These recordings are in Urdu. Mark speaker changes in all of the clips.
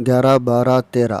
Speaker 1: 11, 12, 13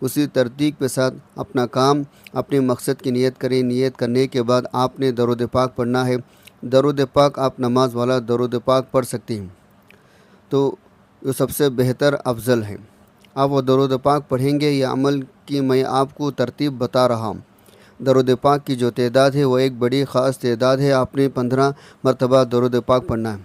Speaker 1: اسی ترتیب کے ساتھ اپنا کام اپنے مقصد کی نیت کریں۔ نیت کرنے کے بعد آپ نے درود پاک پڑھنا ہے۔ درود پاک آپ نماز والا درود پاک پڑھ سکتے ہیں، تو یہ سب سے بہتر افضل ہے۔ آپ وہ درود پاک پڑھیں گے، یہ عمل کی میں آپ کو ترتیب بتا رہا ہوں۔ درود پاک کی جو تعداد ہے وہ ایک بڑی خاص تعداد ہے۔ آپ نے 15 مرتبہ درود پاک پڑھنا ہے۔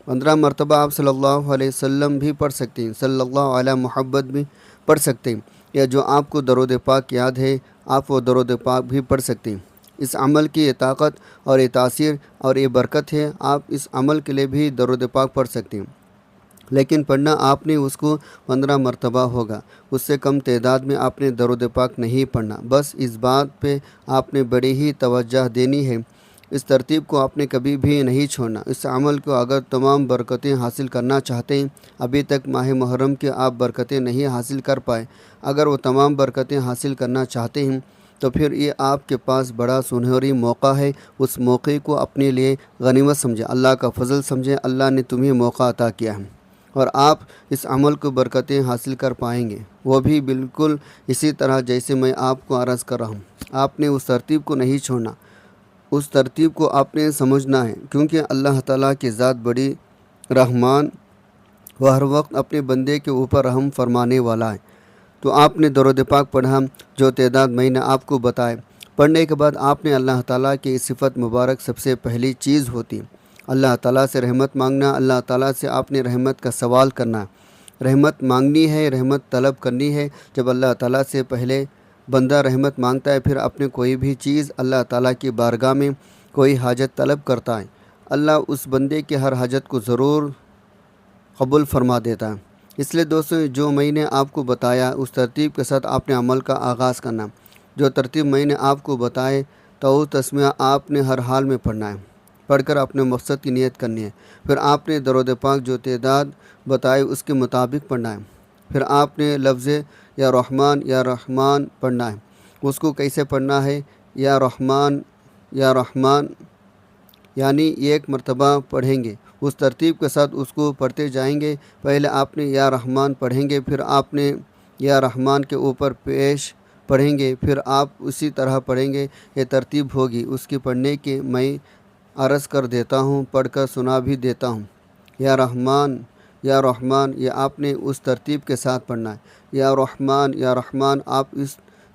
Speaker 1: 15 مرتبہ آپ صلی اللہ علیہ وسلم بھی پڑھ سکتے ہیں، صلی اللہ علیہ محبت بھی پڑھ سکتے ہیں، یا جو آپ کو درود پاک یاد ہے آپ وہ درود پاک بھی پڑھ سکتے ہیں۔ اس عمل کی یہ طاقت اور یہ تاثیر اور یہ برکت ہے، آپ اس عمل کے لیے بھی درود پاک پڑھ سکتے ہیں، لیکن پڑھنا آپ نے اس کو 15 مرتبہ ہوگا، اس سے کم تعداد میں آپ نے درود پاک نہیں پڑھنا۔ بس اس بات پہ آپ نے بڑی ہی توجہ دینی ہے، اس ترتیب کو آپ نے کبھی بھی نہیں چھوڑنا۔ اس عمل کو اگر تمام برکتیں حاصل کرنا چاہتے ہیں، ابھی تک ماہ محرم کے آپ برکتیں نہیں حاصل کر پائے، اگر وہ تمام برکتیں حاصل کرنا چاہتے ہیں تو پھر یہ آپ کے پاس بڑا سنہری موقع ہے۔ اس موقع کو اپنے لیے غنیمت سمجھیں، اللہ کا فضل سمجھیں، اللہ نے تمہیں موقع عطا کیا ہے اور آپ اس عمل کو برکتیں حاصل کر پائیں گے، وہ بھی بالکل اسی طرح جیسے میں آپ کو عرض کر رہا ہوں۔ آپ نے اس ترتیب کو نہیں چھوڑنا، اس ترتیب کو آپ نے سمجھنا ہے، کیونکہ اللہ تعالیٰ کی ذات بڑی رحمان وہ ہر وقت اپنے بندے کے اوپر رحم فرمانے والا ہے۔ تو آپ نے درود پاک پڑھا جو تعداد میں نے آپ کو بتائے، پڑھنے کے بعد آپ نے اللہ تعالیٰ کی صفت مبارک سب سے پہلی چیز ہوتی ہے اللہ تعالیٰ سے رحمت مانگنا۔ اللہ تعالیٰ سے آپ نے رحمت کا سوال کرنا، رحمت مانگنی ہے، رحمت طلب کرنی ہے۔ جب اللہ تعالیٰ سے پہلے بندہ رحمت مانگتا ہے، پھر اپنے کوئی بھی چیز اللہ تعالیٰ کی بارگاہ میں کوئی حاجت طلب کرتا ہے، اللہ اس بندے کے ہر حاجت کو ضرور قبول فرما دیتا ہے۔ اس لیے دوستو، جو میں نے آپ کو بتایا اس ترتیب کے ساتھ آپ نے عمل کا آغاز کرنا، جو ترتیب میں نے آپ کو بتائے تو وہ تسمیہ آپ نے ہر حال میں پڑھنا ہے، پڑھ کر اپنے مقصد کی نیت کرنی ہے۔ پھر آپ نے درود پاک جو تعداد بتائے اس کے مطابق پڑھنا ہے۔ پھر آپ نے لفظ یا رحمان یا رحمان پڑھنا ہے۔ اس کو کیسے پڑھنا ہے؟ یا رحمان یا رحمان، یعنی ایک مرتبہ پڑھیں گے، اس ترتیب کے ساتھ اس کو پڑھتے جائیں گے۔ پہلے آپ نے یا رحمان پڑھیں گے، پھر آپ نے یا رحمان کے اوپر پیش پڑھیں گے، پھر آپ اسی طرح پڑھیں گے۔ یہ ترتیب ہوگی اس کی پڑھنے کی، میں عرض کر دیتا ہوں، پڑھ کر سنا بھی دیتا ہوں۔ یا رحمان یا رحمان، یہ آپ نے اس ترتیب کے ساتھ پڑھنا ہے۔ یا رحمان یا رحمان، آپ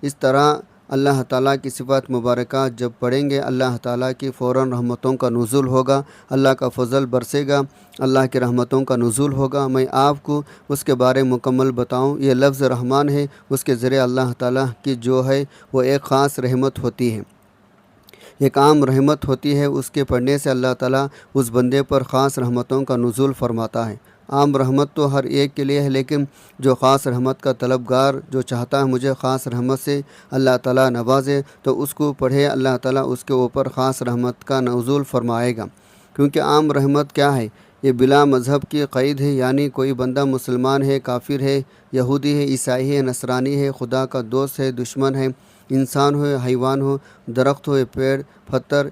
Speaker 1: اس طرح اللہ تعالیٰ کی صفات مبارکہ جب پڑھیں گے، اللہ تعالیٰ کی فوراً رحمتوں کا نزول ہوگا، اللہ کا فضل برسے گا، اللہ کی رحمتوں کا نزول ہوگا۔ میں آپ کو اس کے بارے مکمل بتاؤں، یہ لفظ رحمان ہے، اس کے ذریعے اللہ تعالیٰ کی جو ہے وہ ایک خاص رحمت ہوتی ہے، ایک عام رحمت ہوتی ہے، اس کے پڑھنے سے اللہ تعالیٰ اس بندے پر خاص رحمتوں کا نزول فرماتا ہے۔ عام رحمت تو ہر ایک کے لیے ہے، لیکن جو خاص رحمت کا طلبگار جو چاہتا ہے مجھے خاص رحمت سے اللہ تعالیٰ نوازے، تو اس کو پڑھے، اللہ تعالیٰ اس کے اوپر خاص رحمت کا نزول فرمائے گا۔ کیونکہ عام رحمت کیا ہے؟ یہ بلا مذہب کی قید ہے، یعنی کوئی بندہ مسلمان ہے، کافر ہے، یہودی ہے، عیسائی ہے، نصرانی ہے، خدا کا دوست ہے، دشمن ہے، انسان ہو، حیوان ہو، درخت ہو، پیڑ پتھر،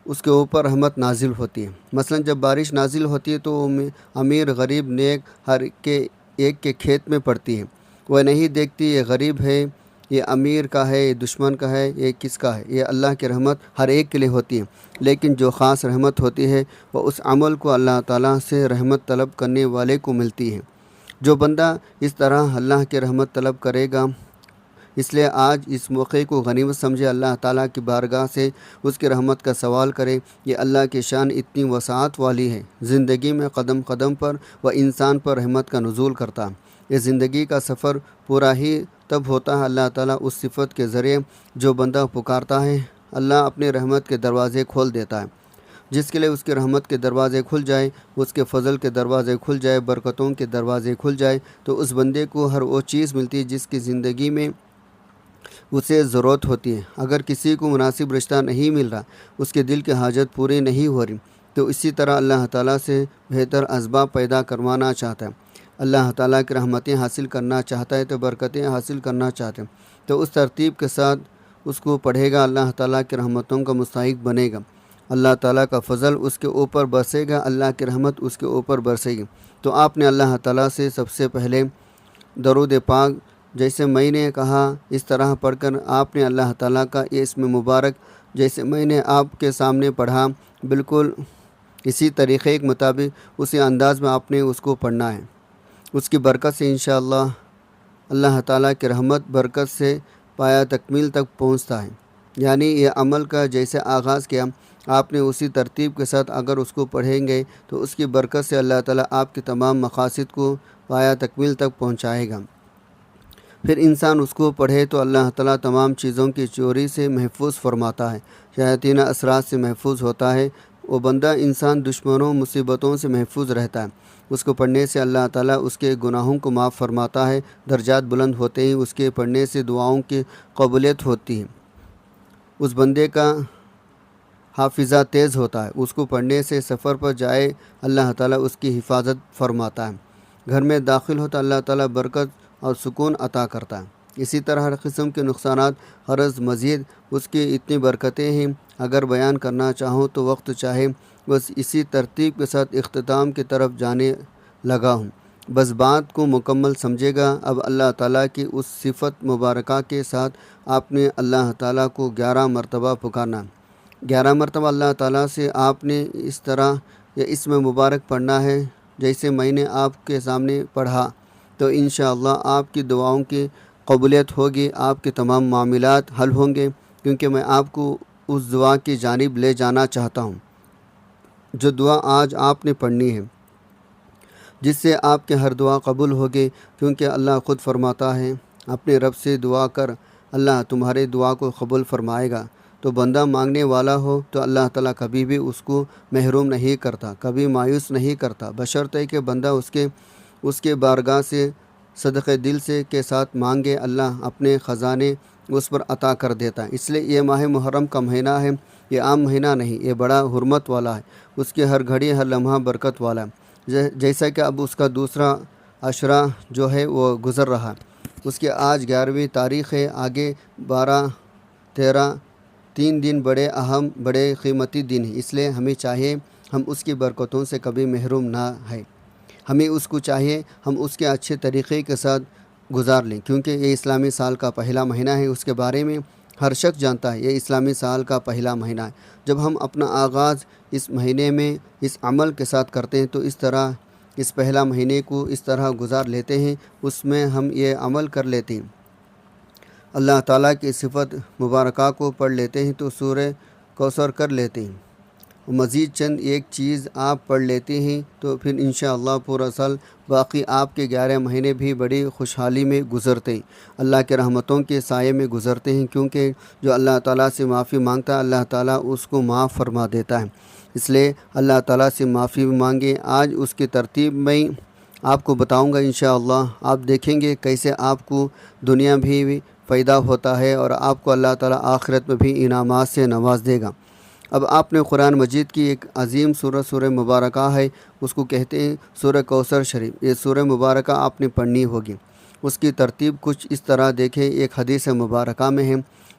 Speaker 1: اس کے اوپر رحمت نازل ہوتی ہے۔ مثلا جب بارش نازل ہوتی ہے تو امیر غریب نیک ہر ایک کے کھیت میں پڑتی ہے، وہ نہیں دیکھتی یہ غریب ہے، یہ امیر کا ہے، یہ دشمن کا ہے، یہ کس کا ہے، یہ اللہ کی رحمت ہر ایک کے لیے ہوتی ہے۔ لیکن جو خاص رحمت ہوتی ہے وہ اس عمل کو اللہ تعالیٰ سے رحمت طلب کرنے والے کو ملتی ہے۔ جو بندہ اس طرح اللہ کی رحمت طلب کرے گا، اس لیے آج اس موقع کو غنیمت سمجھے، اللہ تعالیٰ کی بارگاہ سے اس کی رحمت کا سوال کرے۔ یہ اللہ کی شان اتنی وسعت والی ہے، زندگی میں قدم قدم پر وہ انسان پر رحمت کا نزول کرتا ہے۔ یہ زندگی کا سفر پورا ہی تب ہوتا ہے اللہ تعالیٰ اس صفت کے ذریعے جو بندہ پکارتا ہے، اللہ اپنے رحمت کے دروازے کھول دیتا ہے۔ جس کے لیے اس کے رحمت کے دروازے کھل جائے، اس کے فضل کے دروازے کھل جائے، برکتوں کے دروازے کھل جائے، تو اس بندے کو ہر وہ چیز ملتی ہے جس کی زندگی میں اسے ضرورت ہوتی ہے۔ اگر کسی کو مناسب رشتہ نہیں مل رہا، اس کے دل کی حاجت پوری نہیں ہو رہی، تو اسی طرح اللہ تعالیٰ سے بہتر اسباب پیدا کروانا چاہتا ہے، اللہ تعالیٰ کی رحمتیں حاصل کرنا چاہتا ہے، تو برکتیں حاصل کرنا چاہتے ہیں، تو اس ترتیب کے ساتھ اس کو پڑھے گا، اللہ تعالیٰ کی رحمتوں کا مستحق بنے گا، اللہ تعالیٰ کا فضل اس کے اوپر برسے گا، اللہ کی رحمت اس کے اوپر برسے گی۔ تو آپ نے اللہ تعالیٰ سے سب سے پہلے درود پاک جیسے میں نے کہا اس طرح پڑھ کر آپ نے اللہ تعالیٰ کا یہ اسم مبارک جیسے میں نے آپ کے سامنے پڑھا بالکل اسی طریقے کے مطابق اسی انداز میں آپ نے اس کو پڑھنا ہے۔ اس کی برکت سے انشاءاللہ اللہ تعالیٰ کی رحمت برکت سے پایا تکمیل تک پہنچتا ہے۔ یعنی یہ عمل کا جیسے آغاز کیا آپ نے اسی ترتیب کے ساتھ اگر اس کو پڑھیں گے تو اس کی برکت سے اللہ تعالیٰ آپ کے تمام مقاصد کو پایا تکمیل تک پہنچائے گا۔ پھر انسان اس کو پڑھے تو اللہ تعالیٰ تمام چیزوں کی چوری سے محفوظ فرماتا ہے، شیاطین اثرات سے محفوظ ہوتا ہے، وہ بندہ انسان دشمنوں مصیبتوں سے محفوظ رہتا ہے۔ اس کو پڑھنے سے اللہ تعالیٰ اس کے گناہوں کو معاف فرماتا ہے، درجات بلند ہوتے ہیں، اس کے پڑھنے سے دعاؤں کی قبولیت ہوتی ہے، اس بندے کا حافظہ تیز ہوتا ہے، اس کو پڑھنے سے سفر پر جائے اللہ تعالیٰ اس کی حفاظت فرماتا ہے، گھر میں داخل ہوتا اللہ تعالیٰ برکت اور سکون عطا کرتا ہے۔ اسی طرح ہر قسم کے نقصانات غرض مزید اس کی اتنی برکتیں ہیں، اگر بیان کرنا چاہوں تو وقت چاہے، بس اسی ترتیب کے ساتھ اختتام کی طرف جانے لگا ہوں، بس بات کو مکمل سمجھے گا۔ اب اللہ تعالیٰ کی اس صفت مبارکہ کے ساتھ آپ نے اللہ تعالیٰ کو 11 مرتبہ پکارنا، 11 مرتبہ اللہ تعالیٰ سے آپ نے اس طرح یا اسم مبارک پڑھنا ہے جیسے میں نے آپ کے سامنے پڑھا، تو انشاءاللہ آپ کی دعاؤں کی قبولیت ہوگی، آپ کے تمام معاملات حل ہوں گے، کیونکہ میں آپ کو اس دعا کی جانب لے جانا چاہتا ہوں جو دعا آج آپ نے پڑھنی ہے، جس سے آپ کے ہر دعا قبول ہوگی، کیونکہ اللہ خود فرماتا ہے اپنے رب سے دعا کر، اللہ تمہارے دعا کو قبول فرمائے گا۔ تو بندہ مانگنے والا ہو تو اللہ تعالیٰ کبھی بھی اس کو محروم نہیں کرتا، کبھی مایوس نہیں کرتا، بشرطے کہ بندہ اس کے بارگاہ سے صدقے دل سے کے ساتھ مانگے، اللہ اپنے خزانے اس پر عطا کر دیتا ہے۔ اس لیے یہ ماہ محرم کا مہینہ ہے، یہ عام مہینہ نہیں، یہ بڑا حرمت والا ہے، اس کی ہر گھڑی ہر لمحہ برکت والا ہے۔ جیسا کہ اب اس کا دوسرا عشرہ جو ہے وہ گزر رہا ہے، اس کی آج 11ویں تاریخ ہے، آگے 12 13 3 دن بڑے اہم بڑے قیمتی دن ہیں، اس لیے ہمیں چاہیے ہم اس کی برکتوں سے کبھی محروم نہ ہیں، ہمیں اس کو چاہیے ہم اس کے اچھے طریقے کے ساتھ گزار لیں، کیونکہ یہ اسلامی سال کا پہلا مہینہ ہے، اس کے بارے میں ہر شخص جانتا ہے، یہ اسلامی سال کا پہلا مہینہ ہے۔ جب ہم اپنا آغاز اس مہینے میں اس عمل کے ساتھ کرتے ہیں تو اس طرح اس پہلا مہینے کو اس طرح گزار لیتے ہیں، اس میں ہم یہ عمل کر لیتے ہیں، اللہ تعالیٰ کی صفت مبارکہ کو پڑھ لیتے ہیں تو سورہ کوثر کر لیتے ہیں، مزید چند ایک چیز آپ پڑھ لیتے ہیں تو پھر انشاءاللہ پورا سال باقی آپ کے 11 مہینے بھی بڑی خوشحالی میں گزرتے ہیں، اللہ کے رحمتوں کے سائے میں گزرتے ہیں، کیونکہ جو اللہ تعالیٰ سے معافی مانگتا ہے اللہ تعالیٰ اس کو معاف فرما دیتا ہے، اس لیے اللہ تعالیٰ سے معافی مانگیں۔ آج اس کی ترتیب میں آپ کو بتاؤں گا انشاءاللہ، آپ دیکھیں گے کیسے آپ کو دنیا بھی فائدہ ہوتا ہے اور آپ کو اللہ تعالیٰ آخرت میں بھی انعامات سے نواز دے گا۔ اب آپ نے قرآن مجید کی ایک عظیم سورہ مبارکہ ہے، اس کو کہتے ہیں سورہ کوثر شریف، یہ سورہ مبارکہ آپ نے پڑھنی ہوگی۔ اس کی ترتیب کچھ اس طرح دیکھیں، ایک حدیث مبارکہ میں ہے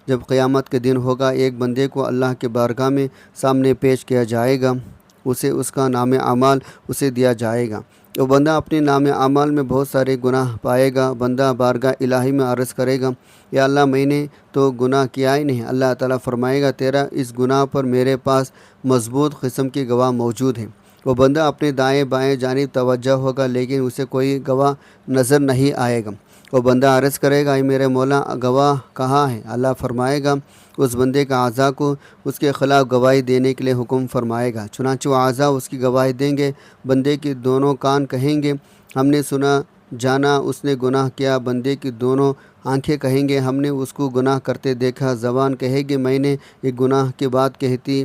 Speaker 1: جب قیامت کے دن ہوگا ایک بندے کو اللہ کے بارگاہ میں سامنے پیش کیا جائے گا، اسے اس کا نام اعمال اسے دیا جائے گا، وہ بندہ اپنے نام اعمال میں بہت سارے گناہ پائے گا، بندہ بارگاہ الہی میں عرض کرے گا یا اللہ میں نے تو گناہ کیا ہی نہیں، اللہ تعالیٰ فرمائے گا تیرا اس گناہ پر میرے پاس مضبوط قسم کی گواہ موجود ہیں، وہ بندہ اپنے دائیں بائیں جانب توجہ ہوگا لیکن اسے کوئی گواہ نظر نہیں آئے گا، وہ بندہ عرض کرے گا اے میرے مولا گواہ کہاں ہے، اللہ فرمائے گا اس بندے کا اعضاء کو اس کے خلاف گواہی دینے کے لیے حکم فرمائے گا، چنانچہ وہ اعضاء اس کی گواہی دیں گے، بندے کے دونوں کان کہیں گے ہم نے سنا جانا اس نے گناہ کیا، بندے کی دونوں آنکھیں کہیں گے ہم نے اس کو گناہ کرتے دیکھا، زبان کہے گی میں نے ایک گناہ کی بات کہتی،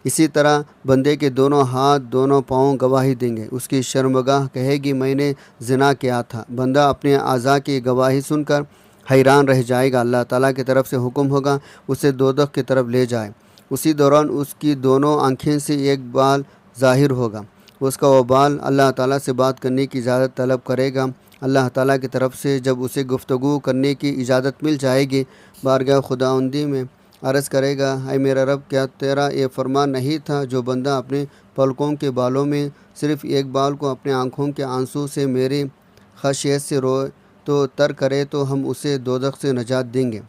Speaker 1: اسی طرح بندے کے دونوں ہاتھ دونوں پاؤں گواہی دیں گے، اس کی شرمگاہ کہے گی میں نے زنا کیا تھا، بندہ اپنے اعضاء کی گواہی سن کر حیران رہ جائے گا، اللہ تعالیٰ کی طرف سے حکم ہوگا اسے دوزخ کی طرف لے جائے، اسی دوران اس کی دونوں آنکھیں سے ایک بال ظاہر ہوگا، اس کا وہ بال اللہ تعالیٰ سے بات کرنے کی اجازت طلب کرے گا، اللہ تعالیٰ کی طرف سے جب اسے گفتگو کرنے کی اجازت مل جائے گی بارگاہ خداوندی میں عرض کرے گا اے میرا رب کیا تیرا یہ فرمان نہیں تھا جو بندہ اپنے پلکوں کے بالوں میں صرف ایک بال کو اپنے آنکھوں کے آنسو سے میری خشیت سے تو ترک کرے تو ہم اسے دوزخ سے نجات دیں گے۔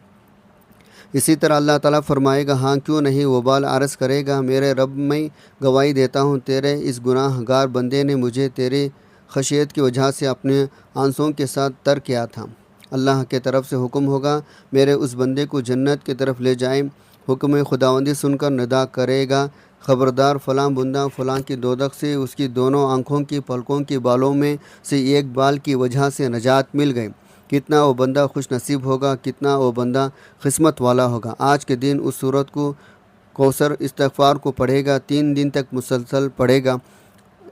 Speaker 1: اسی طرح اللہ تعالیٰ فرمائے گا ہاں کیوں نہیں، وبال عرض کرے گا میرے رب میں گواہی دیتا ہوں تیرے اس گناہ گار بندے نے مجھے تیری خشیت کی وجہ سے اپنے آنسوں کے ساتھ ترک کیا تھا۔ اللہ کے طرف سے حکم ہوگا میرے اس بندے کو جنت کی طرف لے جائیں۔ حکم خداوندی سن کر ندا کرے گا خبردار فلاں بندہ فلاں کی دوزخ سے اس کی دونوں آنکھوں کی پلکوں کی بالوں میں سے ایک بال کی وجہ سے نجات مل گئی۔ کتنا وہ بندہ خوش نصیب ہوگا، کتنا وہ بندہ قسمت والا ہوگا۔ آج کے دن اس سورت کو کوثر استغفار کو پڑھے گا، 3 دن تک مسلسل پڑھے گا،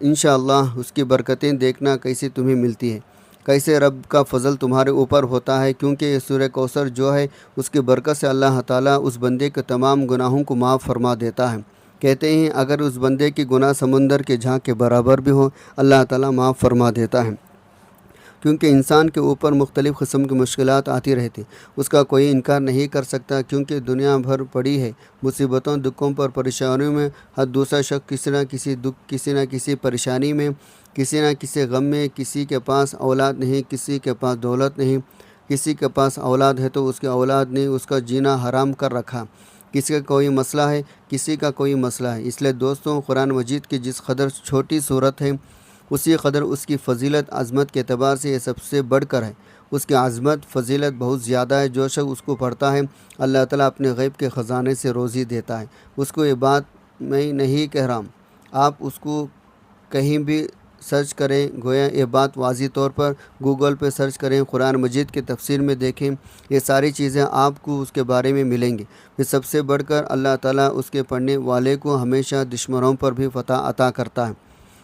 Speaker 1: انشاءاللہ اس کی برکتیں دیکھنا کیسی تمہیں ملتی ہے، کیسے رب کا فضل تمہارے اوپر ہوتا ہے، کیونکہ یہ سورہ کوثر جو ہے اس کی برکت سے اللہ تعالیٰ اس بندے کے تمام گناہوں کو معاف فرما دیتا ہے۔ کہتے ہیں اگر اس بندے کی گناہ سمندر کے جھاگ کے برابر بھی ہو اللہ تعالیٰ معاف فرما دیتا ہے، کیونکہ انسان کے اوپر مختلف قسم کی مشکلات آتی رہتی، اس کا کوئی انکار نہیں کر سکتا، کیونکہ دنیا بھر پڑی ہے مصیبتوں دکھوں پر پریشانیوں میں۔ ہر دوسرا شخص کسی نہ کسی دکھ، کسی نہ کسی پریشانی میں، کسی نہ کسی غم میں۔ کسی کے پاس اولاد نہیں، کسی کے پاس دولت نہیں، کسی کے پاس اولاد ہے تو اس کی اولاد نے اس کا جینا حرام کر رکھا، کسی کا کوئی مسئلہ ہے، کسی کا کوئی مسئلہ ہے۔ اس لیے دوستوں قرآن مجید کی جس قدر چھوٹی صورت ہے اسی قدر اس کی فضیلت عظمت کے اعتبار سے یہ سب سے بڑھ کر ہے۔ اس کی عظمت فضیلت بہت زیادہ ہے۔ جو شخص اس کو پڑھتا ہے اللہ تعالیٰ اپنے غیب کے خزانے سے روزی دیتا ہے۔ اس کو یہ بات میں نہیں کہہ رہا، آپ اس کو کہیں بھی سرچ کریں، گویا یہ بات واضح طور پر گوگل پہ سرچ کریں، قرآن مجید کے تفسیر میں دیکھیں، یہ ساری چیزیں آپ کو اس کے بارے میں ملیں گی۔ پھر سب سے بڑھ کر اللہ تعالیٰ اس کے پڑھنے والے کو ہمیشہ دشمنوں پر بھی فتح عطا کرتا ہے،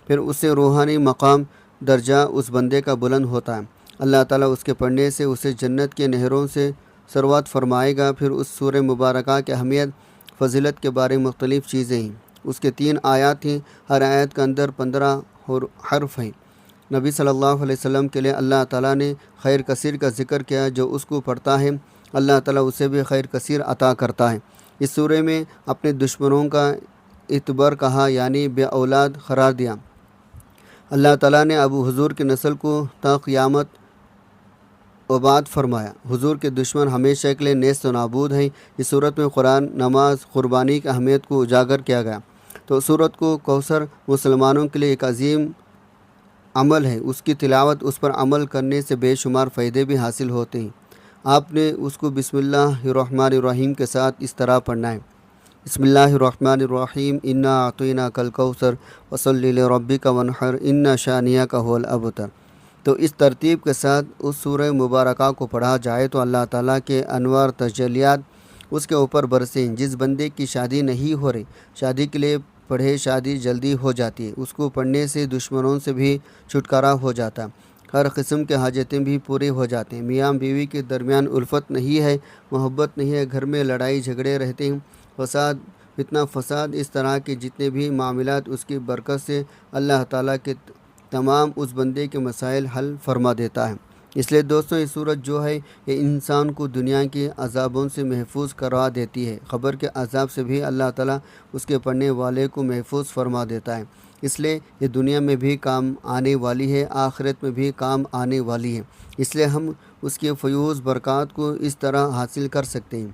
Speaker 1: پھر اس سے روحانی مقام درجہ اس بندے کا بلند ہوتا ہے۔ اللہ تعالیٰ اس کے پڑھنے سے اسے جنت کے نہروں سے سروات فرمائے گا۔ پھر اس سورہ مبارکہ کی اہمیت فضیلت کے بارے میں مختلف چیزیں ہیں۔ اس کے 3 آیات ہیں، ہر آیت کے اندر 15 حرف ہیں۔ نبی صلی اللہ علیہ وسلم کے لیے اللہ تعالیٰ نے خیر کثیر کا ذکر کیا، جو اس کو پڑھتا ہے اللہ تعالیٰ اسے بھی خیر کثیر عطا کرتا ہے۔ اس سورہ میں اپنے دشمنوں کا اعتبار کہا، یعنی بے اولاد قرار دیا۔ اللہ تعالیٰ نے ابو حضور کی نسل کو تا قیامت آباد فرمایا۔ حضور کے دشمن ہمیشہ کے لیے نیست و نابود ہیں۔ اس صورت میں قرآن، نماز، قربانی کی اہمیت کو اجاگر کیا گیا۔ تو سورت کو کوثر مسلمانوں کے لیے ایک عظیم عمل ہے، اس کی تلاوت، اس پر عمل کرنے سے بے شمار فائدے بھی حاصل ہوتے ہیں۔ آپ نے اس کو بسم اللہ الرحمن الرحیم کے ساتھ اس طرح پڑھنا ہے، بسم اللہ الرحمن الرحیم، انا اعطیناک الکوثر فصلی لربک وانحر ان شانئک هو الابتر۔ تو اس ترتیب کے ساتھ اس سورہ مبارکہ کو پڑھا جائے تو اللہ تعالیٰ کے انوار تجلیات اس کے اوپر برسیں۔ جس بندے کی شادی نہیں ہو رہی، شادی کے لیے پڑھے، شادی جلدی ہو جاتی ہے۔ اس کو پڑھنے سے دشمنوں سے بھی چھٹکارا ہو جاتا ہے، ہر قسم کے حاجتیں بھی پوری ہو جاتے ہیں۔ میاں بیوی کے درمیان الفت نہیں ہے، محبت نہیں ہے، گھر میں لڑائی جھگڑے رہتے ہیں، فساد، فتنہ فساد، اس طرح کے جتنے بھی معاملات اس کی برکت سے اللہ تعالیٰ کے تمام اس بندے کے مسائل حل فرما دیتا ہے۔ اس لیے دوستوں یہ سورت جو ہے یہ انسان کو دنیا کے عذابوں سے محفوظ کروا دیتی ہے، قبر کے عذاب سے بھی اللہ تعالیٰ اس کے پڑھنے والے کو محفوظ فرما دیتا ہے۔ اس لیے یہ دنیا میں بھی کام آنے والی ہے، آخرت میں بھی کام آنے والی ہے۔ اس لیے ہم اس کے فیوز برکات کو اس طرح حاصل کر سکتے ہیں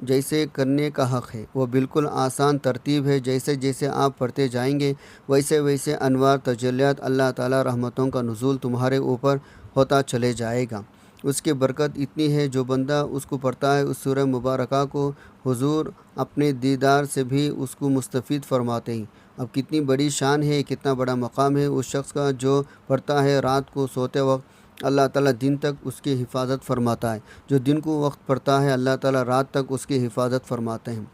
Speaker 1: جیسے کرنے کا حق ہے۔ وہ بالکل آسان ترتیب ہے، جیسے جیسے آپ پڑھتے جائیں گے ویسے ویسے انوار تجلیات اللہ تعالیٰ رحمتوں کا نزول تمہارے اوپر ہوتا چلے جائے گا۔ اس کی برکت اتنی ہے جو بندہ اس کو پڑھتا ہے، اس سورہ مبارکہ کو حضور اپنے دیدار سے بھی اس کو مستفید فرماتے ہیں۔ اب کتنی بڑی شان ہے، کتنا بڑا مقام ہے اس شخص کا جو پڑھتا ہے رات کو سوتے وقت، اللہ تعالیٰ دن تک اس کی حفاظت فرماتا ہے۔ جو دن کو وقت پڑھتا ہے اللہ تعالیٰ رات تک اس کی حفاظت فرماتے ہیں۔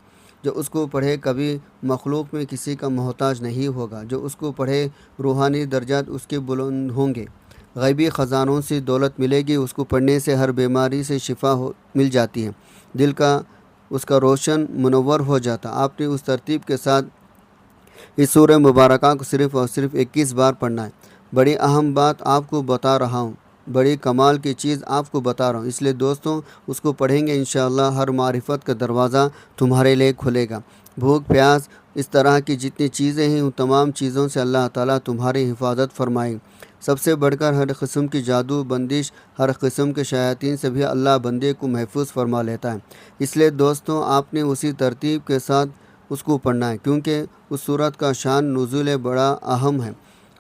Speaker 1: جو اس کو پڑھے کبھی مخلوق میں کسی کا محتاج نہیں ہوگا، جو اس کو پڑھے روحانی درجات اس کے بلند ہوں گے، غیبی خزانوں سے دولت ملے گی، اس کو پڑھنے سے ہر بیماری سے شفا مل جاتی ہے، دل کا اس کا روشن منور ہو جاتا۔ آپ نے اس ترتیب کے ساتھ اس سورہ مبارکہ کو صرف اور صرف 21 بار پڑھنا ہے۔ بڑی اہم بات آپ کو بتا رہا ہوں، بڑی کمال کی چیز آپ کو بتا رہا ہوں، اس لیے دوستوں اس کو پڑھیں گے انشاءاللہ ہر معرفت کا دروازہ تمہارے لیے کھلے گا۔ بھوک پیاس اس طرح کی جتنی چیزیں ہیں ان تمام چیزوں سے اللہ تعالیٰ تمہاری حفاظت فرمائے۔ سب سے بڑھ کر ہر قسم کی جادو بندش، ہر قسم کے شیاطین سے بھی اللہ بندے کو محفوظ فرما لیتا ہے۔ اس لیے دوستوں آپ نے اسی ترتیب کے ساتھ اس کو پڑھنا ہے، کیونکہ اس صورت کا شان نزول بڑا اہم ہے۔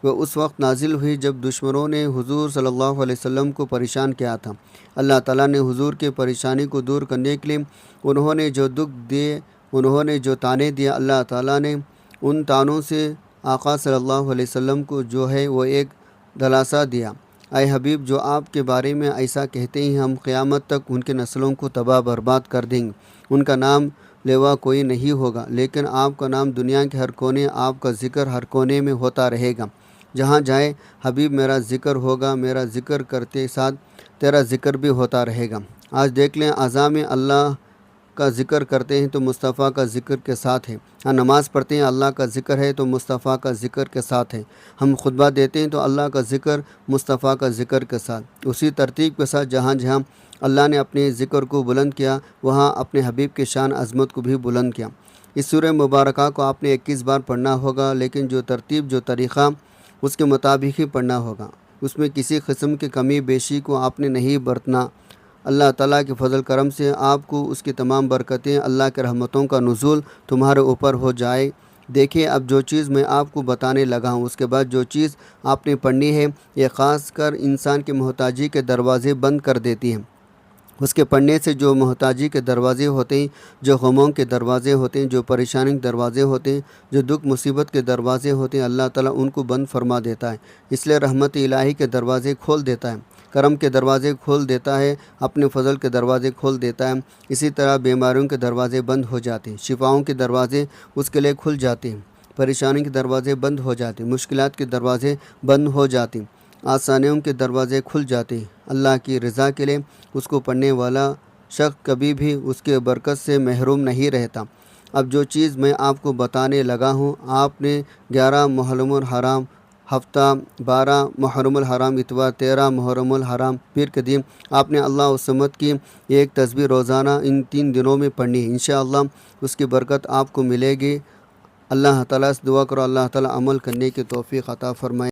Speaker 1: وہ اس وقت نازل ہوئی جب دشمنوں نے حضور صلی اللہ علیہ وسلم کو پریشان کیا تھا۔ اللہ تعالیٰ نے حضور کی پریشانی کو دور کرنے کے لیے انہوں نے جو دکھ دیے، انہوں نے جو تانے دیا، اللہ تعالیٰ نے ان تانوں سے آقا صلی اللہ علیہ وسلم کو جو ہے وہ ایک دلاسا دیا۔ اے حبیب، جو آپ کے بارے میں ایسا کہتے ہیں ہم قیامت تک ان کے نسلوں کو تباہ برباد کر دیں گے، ان کا نام لیوا کوئی نہیں ہوگا، لیکن آپ کا نام دنیا کے ہر کونے، آپ کا ذکر ہر کونے میں ہوتا رہے گا۔ جہاں جائے حبیب میرا ذکر ہوگا، میرا ذکر کرتے ساتھ تیرا ذکر بھی ہوتا رہے گا۔ آج دیکھ لیں اعضاء میں اللہ کا ذکر کرتے ہیں تو مصطفیٰ کا ذکر کے ساتھ ہے، ہاں نماز پڑھتے ہیں اللہ کا ذکر ہے تو مصطفیٰ کا ذکر کے ساتھ ہے، ہم خطبہ دیتے ہیں تو اللہ کا ذکر مصطفیٰ کا ذکر کے ساتھ، اسی ترتیب کے ساتھ جہاں جہاں اللہ نے اپنے ذکر کو بلند کیا وہاں اپنے حبیب کی شان عظمت کو بھی بلند کیا۔ اس سورہ مبارکہ کو آپ نے 21 بار پڑھنا ہوگا، لیکن جو ترتیب جو طریقہ اس کے مطابق ہی پڑھنا ہوگا، اس میں کسی قسم کی کمی بیشی کو آپ نے نہیں برتنا۔ اللہ تعالیٰ کے فضل کرم سے آپ کو اس کی تمام برکتیں، اللہ کے رحمتوں کا نزول تمہارے اوپر ہو جائے۔ دیکھیں اب جو چیز میں آپ کو بتانے لگا ہوں، اس کے بعد جو چیز آپ نے پڑھنی ہے یہ خاص کر انسان کے محتاجی کے دروازے بند کر دیتی ہیں۔ اس کے پڑھنے سے جو محتاجی کے دروازے ہوتے ہیں، جو غموں کے دروازے ہوتے ہیں، جو پریشانی کے دروازے ہوتے ہیں، جو دکھ مصیبت کے دروازے ہوتے ہیں، اللہ تعالیٰ ان کو بند فرما دیتا ہے۔ اس لیے رحمت الہی کے دروازے کھول دیتا ہے، کرم کے دروازے کھول دیتا ہے، اپنے فضل کے دروازے کھول دیتا ہے۔ اسی طرح بیماریوں کے دروازے بند ہو جاتے ہیں، شفاؤں کے دروازے اس کے لیے کھل جاتے ہیں، پریشانی کے دروازے بند ہو جاتے ہیں، مشکلات کے دروازے بند ہو جاتے ہیں، آسانیوں کے دروازے کھل جاتے ہیں۔ اللہ کی رضا کے لیے اس کو پڑھنے والا شخص کبھی بھی اس کے برکت سے محروم نہیں رہتا۔ اب جو چیز میں آپ کو بتانے لگا ہوں، آپ نے 11 محرم الحرام ہفتہ، 12 محرم الحرام اتوار، 13 محرم الحرام پیر کے دن آپ نے اللہ الصمد کی ایک تسبیح روزانہ ان 3 دنوں میں پڑھنی ہے۔ انشاءاللہ اس کی برکت آپ کو ملے گی۔ اللہ تعالیٰ سے دعا کرو اللہ تعالیٰ عمل کرنے کی توفیق عطا فرمائے۔